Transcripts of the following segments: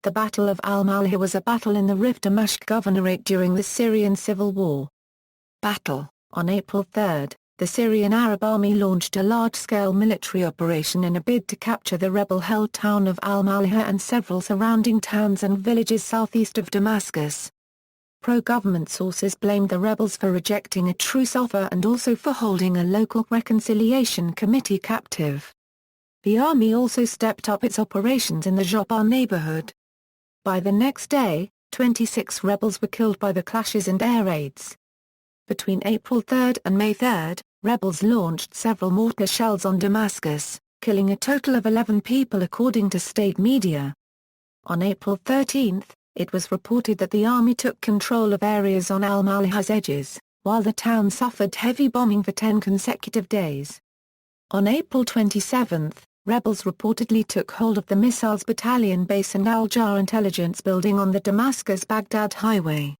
The Battle of Al-Malihah was a battle in the Rif Dimashq Governorate during the Syrian Civil War. Battle. On April 3, the Syrian Arab Army launched a large-scale military operation in a bid to capture the rebel-held town of Al-Malihah and several surrounding towns and villages southeast of Damascus. Pro-government sources blamed the rebels for rejecting a truce offer and also for holding a local reconciliation committee captive. The army also stepped up its operations in the Jopar neighborhood. By the next day, 26 rebels were killed by the clashes and air raids. Between April 3 and May 3, rebels launched several mortar shells on Damascus, killing a total of 11 people according to state media. On April 13, it was reported that the army took control of areas on Al-Malihah's edges, while the town suffered heavy bombing for 10 consecutive days. On April 27, rebels reportedly took hold of the Missiles Battalion base and Al-Jar intelligence building on the Damascus-Baghdad highway.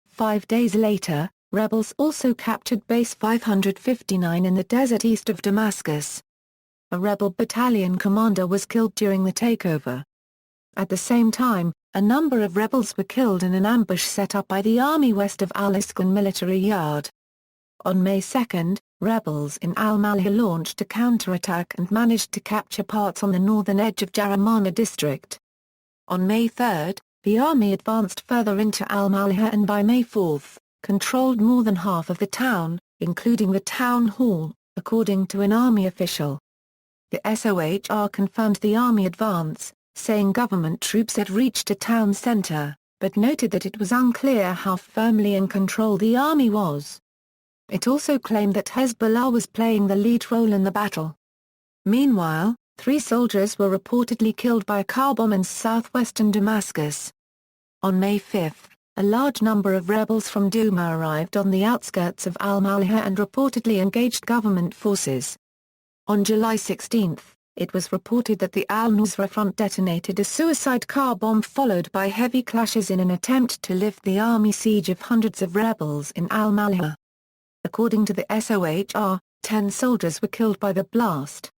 5 days later, rebels also captured Base 559 in the desert east of Damascus. A rebel battalion commander was killed during the takeover. At the same time, a number of rebels were killed in an ambush set up by the army west of Al-Iskan military yard. On May 2, rebels in Al-Malihah launched a counterattack and managed to capture parts on the northern edge of Jaramana district. On May 3, the army advanced further into Al-Malihah and by May 4, controlled more than half of the town, including the town hall, according to an army official. The SOHR confirmed the army advance, saying government troops had reached a town center, but noted that it was unclear how firmly in control the army was. It also claimed that Hezbollah was playing the lead role in the battle. Meanwhile, 3 soldiers were reportedly killed by a car bomb in southwestern Damascus. On May 5, a large number of rebels from Douma arrived on the outskirts of Al-Malihah and reportedly engaged government forces. On July 16, it was reported that the Al-Nusra Front detonated a suicide car bomb followed by heavy clashes in an attempt to lift the army siege of hundreds of rebels in Al-Malihah. According to the SOHR, 10 soldiers were killed by the blast.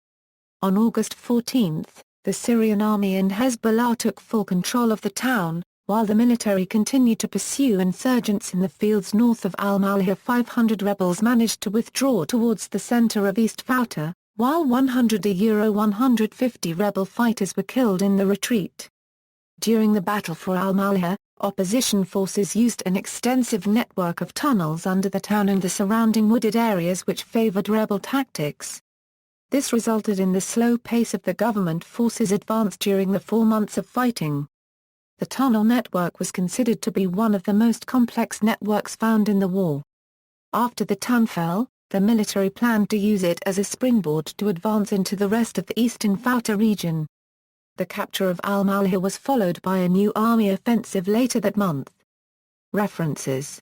On August 14, the Syrian army and Hezbollah took full control of the town, while the military continued to pursue insurgents in the fields north of Al-Malihah. 500 rebels managed to withdraw towards the center of East Fouta, while 150 rebel fighters were killed in the retreat. During the battle for Al-Malihah, opposition forces used an extensive network of tunnels under the town and the surrounding wooded areas which favored rebel tactics. This resulted in the slow pace of the government forces' advance during the 4 months of fighting. The tunnel network was considered to be one of the most complex networks found in the war. After the town fell, the military planned to use it as a springboard to advance into the rest of the eastern Fouta region. The capture of Al-Malihah was followed by a new army offensive later that month. References